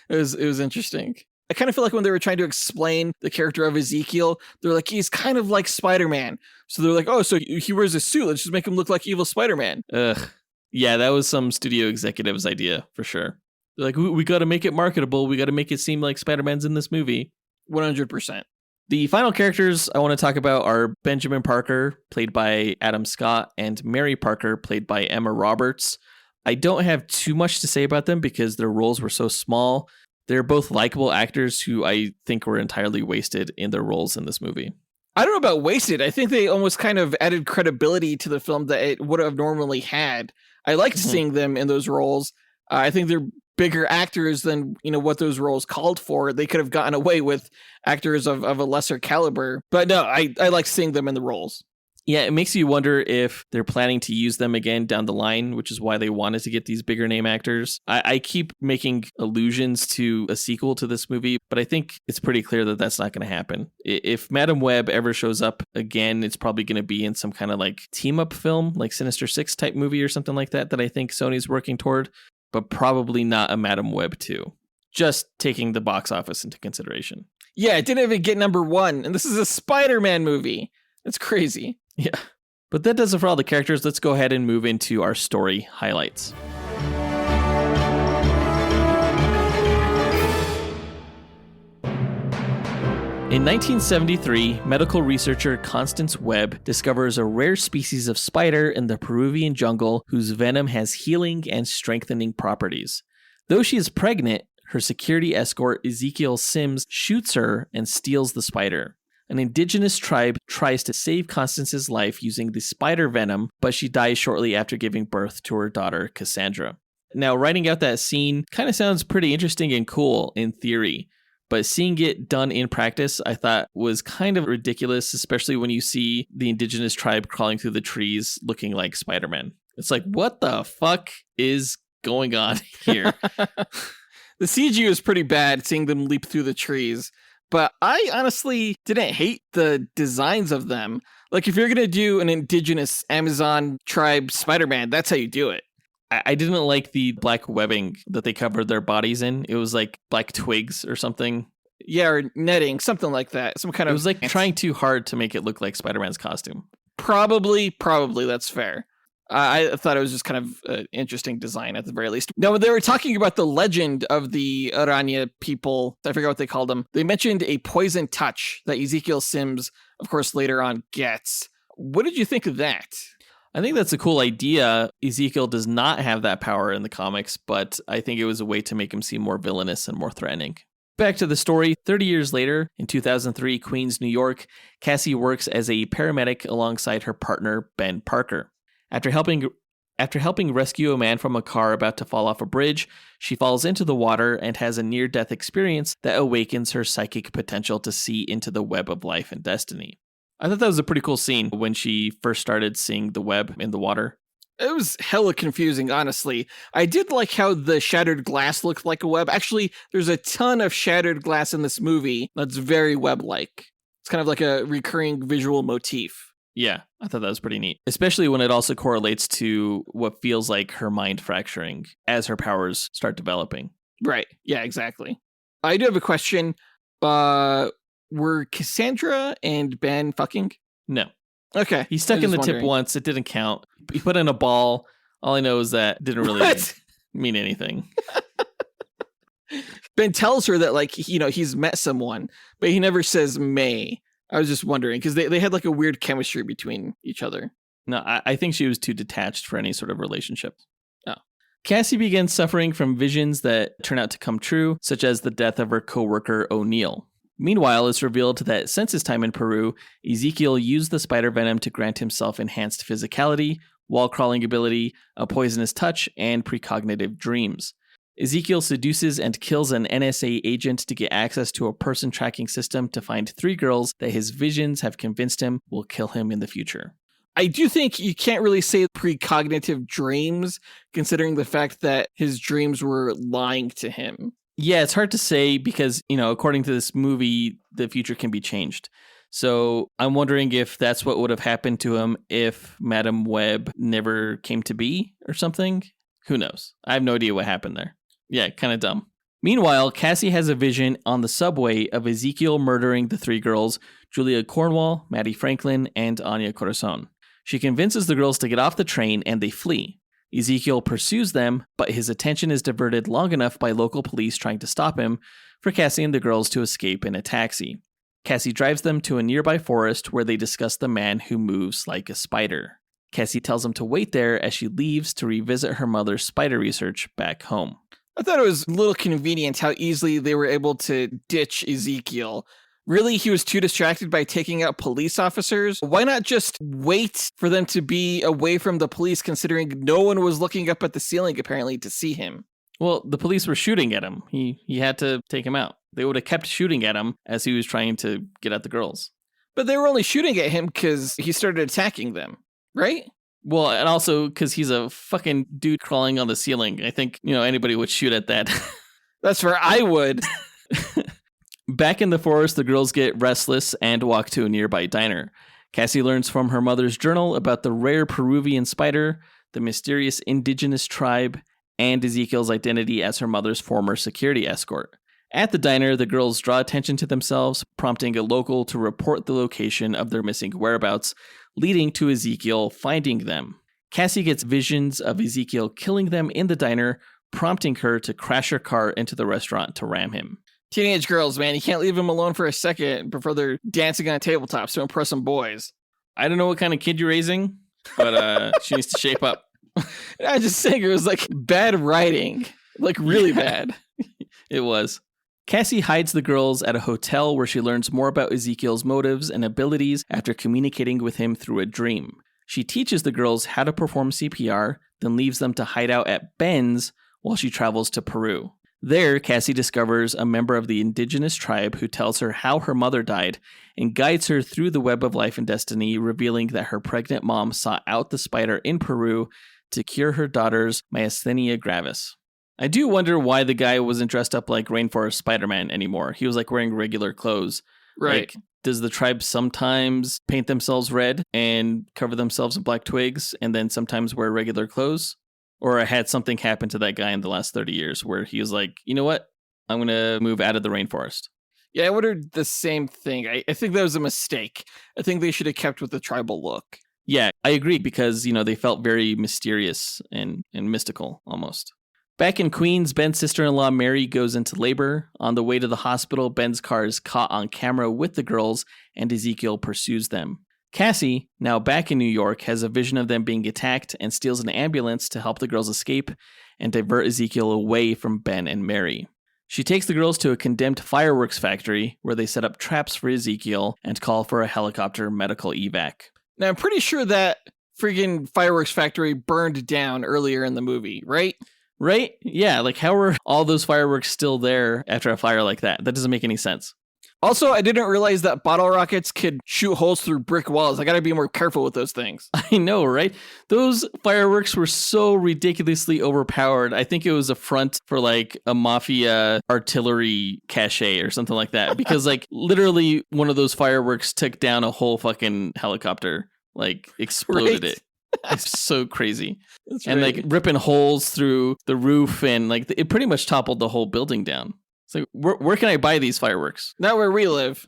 S2: It was interesting. I kind of feel like when they were trying to explain the character of Ezekiel, they're like, he's kind of like Spider-Man. So they're like, oh, so he wears a suit. Let's just make him look like evil Spider-Man.
S3: Ugh. Yeah, that was some studio executive's idea for sure. They're like, we got to make it marketable. We got to make it seem like Spider-Man's in this movie.
S2: 100%.
S3: The final characters I want to talk about are Benjamin Parker, played by Adam Scott, and Mary Parker, played by Emma Roberts. I don't have too much to say about them because their roles were so small. They're both likable actors who I think were entirely wasted in their roles in this movie.
S2: I don't know about wasted. I think they almost kind of added credibility to the film that it would have normally had. I liked seeing them in those roles. I think they're bigger actors than what those roles called for. They could have gotten away with actors of a lesser caliber. But no, I like seeing them in the roles.
S3: Yeah, it makes you wonder if they're planning to use them again down the line, which is why they wanted to get these bigger name actors. I keep making allusions to a sequel to this movie, but I think it's pretty clear that that's not going to happen. If Madam Web ever shows up again, it's probably going to be in some kind of like team-up film, like Sinister Six type movie or something like that I think Sony's working toward, but probably not a Madam Web 2. Just taking the box office into consideration.
S2: Yeah, it didn't even get number 1, and this is a Spider-Man movie. It's crazy.
S3: Yeah. But that does it for all the characters. Let's go ahead and move into our story highlights. In 1973, medical researcher Constance Webb discovers a rare species of spider in the Peruvian jungle whose venom has healing and strengthening properties. Though she is pregnant, her security escort Ezekiel Sims shoots her and steals the spider. An indigenous tribe tries to save Constance's life using the spider venom, but she dies shortly after giving birth to her daughter, Cassandra. Now, writing out that scene kind of sounds pretty interesting and cool in theory, but seeing it done in practice, I thought was kind of ridiculous, especially when you see the indigenous tribe crawling through the trees looking like Spider-Man. It's like, what the fuck is going on here?
S2: The CG was pretty bad, seeing them leap through the trees. But I honestly didn't hate the designs of them. Like, if you're going to do an indigenous Amazon tribe Spider-Man, that's how you do it.
S3: I didn't like the black webbing that they covered their bodies in. It was like black twigs or something.
S2: Yeah, or netting, something like that. Some kind of.
S3: It was like trying too hard to make it look like Spider-Man's costume.
S2: Probably, that's fair. I thought it was just kind of an interesting design at the very least. Now, when they were talking about the legend of the Aranya people, I forgot what they called them, they mentioned a poison touch that Ezekiel Sims, of course, later on gets. What did you think of that?
S3: I think that's a cool idea. Ezekiel does not have that power in the comics, but I think it was a way to make him seem more villainous and more threatening. Back to the story, 30 years later, in 2003, Queens, New York, Cassie works as a paramedic alongside her partner, Ben Parker. After helping rescue a man from a car about to fall off a bridge, she falls into the water and has a near-death experience that awakens her psychic potential to see into the web of life and destiny. I thought that was a pretty cool scene when she first started seeing the web in the water.
S2: It was hella confusing, honestly. I did like how the shattered glass looked like a web. Actually, there's a ton of shattered glass in this movie that's very web-like. It's kind of like a recurring visual motif.
S3: Yeah, I thought that was pretty neat, especially when it also correlates to what feels like her mind fracturing as her powers start developing.
S2: Right. Yeah, exactly. I do have a question. Were Cassandra and Ben fucking?
S3: No.
S2: Okay.
S3: He stuck in the tip once. It didn't count. He put in a ball. All I know is that didn't really mean anything.
S2: Ben tells her that, like, he's met someone, but he never says may. I was just wondering, because they had like a weird chemistry between each other.
S3: No, I think she was too detached for any sort of relationship.
S2: Oh.
S3: Cassie begins suffering from visions that turn out to come true, such as the death of her co-worker O'Neill. Meanwhile, it's revealed that since his time in Peru, Ezekiel used the spider venom to grant himself enhanced physicality, wall-crawling ability, a poisonous touch, and precognitive dreams. Ezekiel seduces and kills an NSA agent to get access to a person tracking system to find 3 girls that his visions have convinced him will kill him in the future.
S2: I do think you can't really say precognitive dreams, considering the fact that his dreams were lying to him.
S3: Yeah, it's hard to say because, according to this movie, the future can be changed. So I'm wondering if that's what would have happened to him if Madam Web never came to be or something. Who knows? I have no idea what happened there. Yeah, kind of dumb. Meanwhile, Cassie has a vision on the subway of Ezekiel murdering the 3 girls, Julia Cornwall, Maddie Franklin, and Anya Corazon. She convinces the girls to get off the train and they flee. Ezekiel pursues them, but his attention is diverted long enough by local police trying to stop him for Cassie and the girls to escape in a taxi. Cassie drives them to a nearby forest where they discuss the man who moves like a spider. Cassie tells him to wait there as she leaves to revisit her mother's spider research back home.
S2: I thought it was a little convenient how easily they were able to ditch Ezekiel. Really, he was too distracted by taking out police officers? Why not just wait for them to be away from the police, considering no one was looking up at the ceiling, apparently, to see him?
S3: Well, the police were shooting at him. He had to take him out. They would have kept shooting at him as he was trying to get at the girls.
S2: But they were only shooting at him because he started attacking them, right?
S3: Well, and also because he's a fucking dude crawling on the ceiling. I think, anybody would shoot at that.
S2: That's where I would.
S3: Back in the forest, the girls get restless and walk to a nearby diner. Cassie learns from her mother's journal about the rare Peruvian spider, the mysterious indigenous tribe, and Ezekiel's identity as her mother's former security escort. At the diner, the girls draw attention to themselves, prompting a local to report the location of their missing whereabouts, leading to Ezekiel finding them. Cassie gets visions of Ezekiel killing them in the diner, prompting her to crash her car into the restaurant to ram him.
S2: Teenage girls, man, you can't leave them alone for a second before they're dancing on tabletops to impress some boys.
S3: I don't know what kind of kid you're raising, but she needs to shape up.
S2: I just think it was like bad writing, like really bad.
S3: It was. Cassie hides the girls at a hotel where she learns more about Ezekiel's motives and abilities after communicating with him through a dream. She teaches the girls how to perform CPR, then leaves them to hide out at Ben's while she travels to Peru. There, Cassie discovers a member of the indigenous tribe who tells her how her mother died and guides her through the web of life and destiny, revealing that her pregnant mom sought out the spider in Peru to cure her daughter's myasthenia gravis. I do wonder why the guy wasn't dressed up like Rainforest Spider-Man anymore. He was like wearing regular clothes.
S2: Right.
S3: Like, does the tribe sometimes paint themselves red and cover themselves in black twigs and then sometimes wear regular clothes? Or had something happen to that guy in the last 30 years where he was like, you know what? I'm going to move out of the rainforest.
S2: Yeah, I wondered the same thing. I think that was a mistake. I think they should have kept with the tribal look.
S3: Yeah, I agree because, they felt very mysterious and mystical almost. Back in Queens, Ben's sister-in-law Mary goes into labor. On the way to the hospital, Ben's car is caught on camera with the girls and Ezekiel pursues them. Cassie, now back in New York, has a vision of them being attacked and steals an ambulance to help the girls escape and divert Ezekiel away from Ben and Mary. She takes the girls to a condemned fireworks factory where they set up traps for Ezekiel and call for a helicopter medical evac.
S2: Now, I'm pretty sure that friggin' fireworks factory burned down earlier in the movie, right?
S3: Right? Yeah, like how are all those fireworks still there after a fire like that? That doesn't make any sense.
S2: Also, I didn't realize that bottle rockets could shoot holes through brick walls. I gotta be more careful with those things.
S3: I know, right? Those fireworks were so ridiculously overpowered. I think it was a front for like a mafia artillery cache or something like that. Because like literally one of those fireworks took down a whole fucking helicopter, like exploded it. It's so crazy. And like ripping holes through the roof and like it pretty much toppled the whole building down. So where can I buy these fireworks?
S2: Not where we live.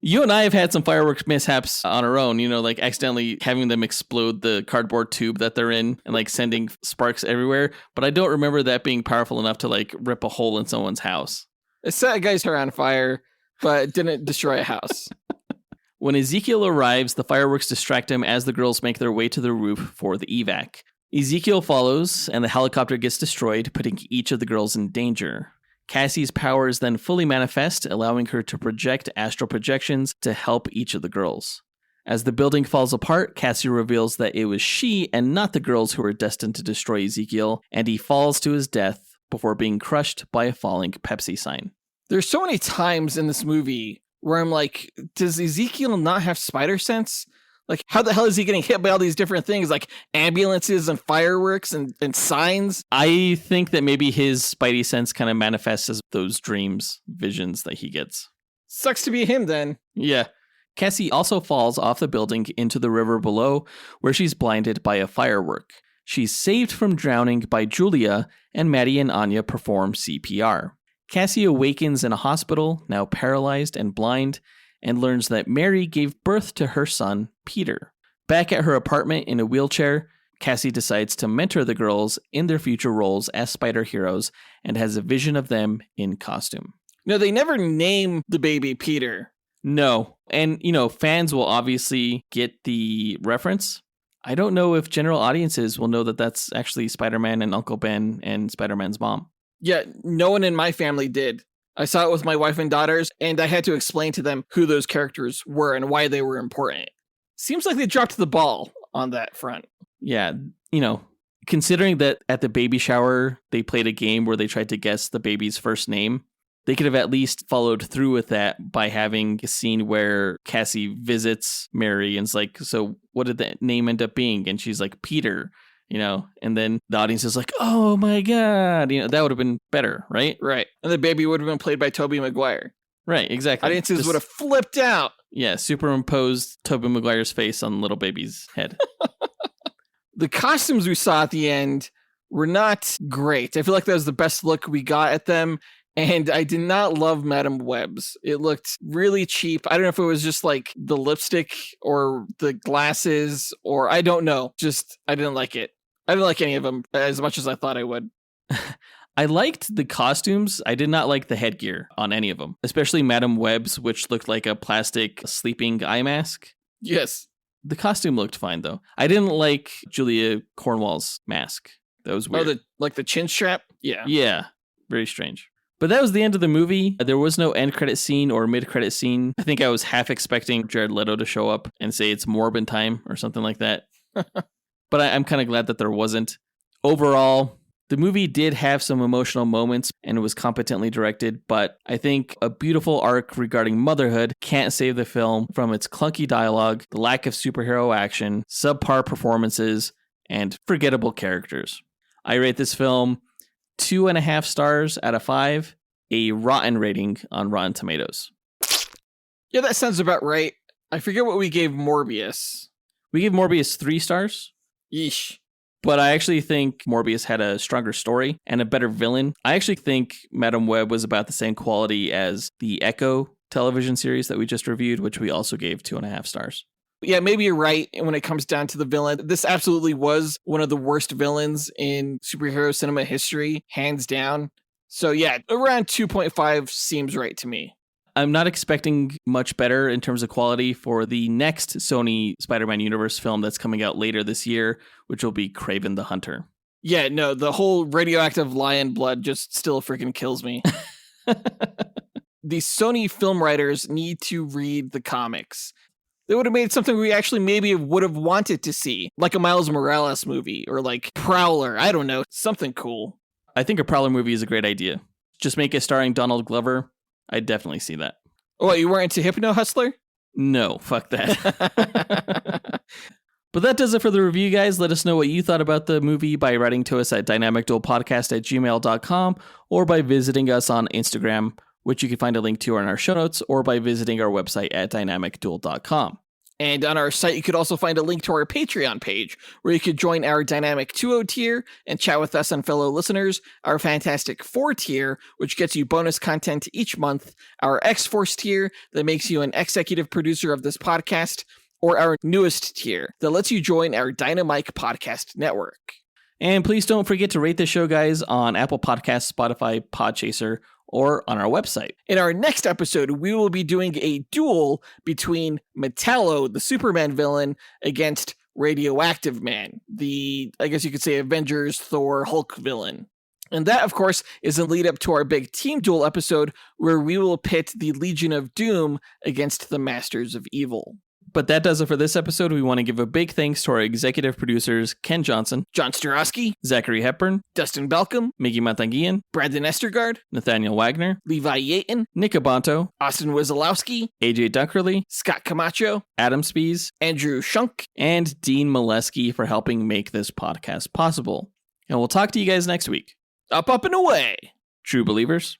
S3: You and I have had some fireworks mishaps on our own, like accidentally having them explode the cardboard tube that they're in and like sending sparks everywhere. But I don't remember that being powerful enough to like rip a hole in someone's house.
S2: It set a guy's hair on fire, but it didn't destroy a house.
S3: When Ezekiel arrives, the fireworks distract him as the girls make their way to the roof for the evac. Ezekiel follows, and the helicopter gets destroyed, putting each of the girls in danger. Cassie's powers then fully manifest, allowing her to project astral projections to help each of the girls. As the building falls apart, Cassie reveals that it was she and not the girls who were destined to destroy Ezekiel, and he falls to his death before being crushed by a falling Pepsi sign.
S2: There's so many times in this movie where I'm like, does Ezekiel not have spider sense? Like, how the hell is he getting hit by all these different things, like ambulances and fireworks and signs?
S3: I think that maybe his spidey sense kind of manifests as those dreams, visions that he gets.
S2: Sucks to be him then.
S3: Yeah. Cassie also falls off the building into the river below, where she's blinded by a firework. She's saved from drowning by Julia, and Maddie and Anya perform CPR. Cassie awakens in a hospital, now paralyzed and blind, and learns that Mary gave birth to her son, Peter. Back at her apartment in a wheelchair, Cassie decides to mentor the girls in their future roles as spider heroes and has a vision of them in costume.
S2: No, they never name the baby Peter.
S3: No, and fans will obviously get the reference. I don't know if general audiences will know that that's actually Spider-Man and Uncle Ben and Spider-Man's mom.
S2: Yeah, no one in my family did. I saw it with my wife and daughters, and I had to explain to them who those characters were and why they were important. Seems like they dropped the ball on that front.
S3: Yeah, considering that at the baby shower, they played a game where they tried to guess the baby's first name, they could have at least followed through with that by having a scene where Cassie visits Mary and's like, so what did that name end up being? And she's like, Peter. And then the audience is like, oh my God, that would have been better, right?
S2: Right. And the baby would have been played by Tobey Maguire.
S3: Right, exactly.
S2: Audiences would have flipped out.
S3: Yeah, superimposed Tobey Maguire's face on little baby's head.
S2: The costumes we saw at the end were not great. I feel like that was the best look we got at them. And I did not love Madame Web's. It looked really cheap. I don't know if it was just like the lipstick or the glasses or I don't know. Just, I didn't like it. I didn't like any of them as much as I thought I would.
S3: I liked the costumes. I did not like the headgear on any of them, especially Madame Web's, which looked like a plastic sleeping eye mask.
S2: Yes.
S3: The costume looked fine, though. I didn't like Julia Cornwall's mask. That was weird.
S2: Oh, the chin strap? Yeah.
S3: Yeah. Very strange. But that was the end of the movie. There was no end credit scene or mid credit scene. I think I was half expecting Jared Leto to show up and say it's Morbin time or something like that. But I'm kind of glad that there wasn't. Overall, the movie did have some emotional moments and was competently directed, but I think a beautiful arc regarding motherhood can't save the film from its clunky dialogue, the lack of superhero action, subpar performances, and forgettable characters. I rate this film 2.5 stars out of 5, a rotten rating on Rotten Tomatoes.
S2: Yeah, that sounds about right. I forget what we gave Morbius.
S3: We gave Morbius 3 stars.
S2: Yeesh.
S3: But I actually think Morbius had a stronger story and a better villain. I actually think Madame Web was about the same quality as the Echo television series that we just reviewed, which we also gave 2.5 stars.
S2: Yeah, maybe you're right when it comes down to the villain. This absolutely was one of the worst villains in superhero cinema history, hands down. So yeah, around 2.5 seems right to me.
S3: I'm not expecting much better in terms of quality for the next Sony Spider-Man Universe film that's coming out later this year, which will be Kraven the Hunter.
S2: Yeah, no, the whole radioactive lion blood just still freaking kills me. The Sony film writers need to read the comics. They would have made something we actually maybe would have wanted to see, like a Miles Morales movie or like Prowler. I don't know, something cool.
S3: I think a Prowler movie is a great idea. Just make it starring Donald Glover. I'd definitely see that.
S2: Oh, you weren't into Hypno Hustler?
S3: No, fuck that. But that does it for the review, guys. Let us know what you thought about the movie by writing to us at dynamicduelpodcast@gmail.com or by visiting us on Instagram, which you can find a link to in our show notes, or by visiting our website at dynamicduel.com.
S2: And on our site, you could also find a link to our Patreon page, where you could join our Dynamic 2.0 tier and chat with us and fellow listeners, our Fantastic 4 tier, which gets you bonus content each month, our X-Force tier that makes you an executive producer of this podcast, or our newest tier that lets you join our Dynamike podcast network.
S3: And please don't forget to rate the show, guys, on Apple Podcasts, Spotify, Podchaser, or on our website.
S2: In our next episode, we will be doing a duel between Metallo, the Superman villain, against Radioactive Man, the, I guess you could say, Avengers, Thor, Hulk villain. And that, of course, is a lead up to our big team duel episode where we will pit the Legion of Doom against the Masters of Evil.
S3: But that does it for this episode. We want to give a big thanks to our executive producers, Ken Johnson,
S2: John Starosky,
S3: Zachary Hepburn,
S2: Dustyn Balcom,
S3: Miggy Matanguihan,
S2: Brandon Estergard,
S3: Nathaniel Wagner,
S2: Levi Yeaton,
S3: Nick Abanto,
S2: Austin Wesolowski,
S3: AJ Dunkerley,
S2: Scott Camacho,
S3: Adam Speas,
S2: Andrew Schunk,
S3: and Dean Maleski for helping make this podcast possible. And we'll talk to you guys next week.
S2: Up, and away.
S3: True believers.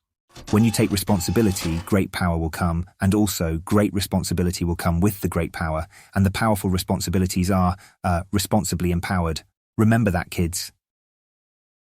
S1: When you take responsibility, great power will come, and also great responsibility will come with the great power, and the powerful responsibilities are responsibly empowered. Remember that, kids.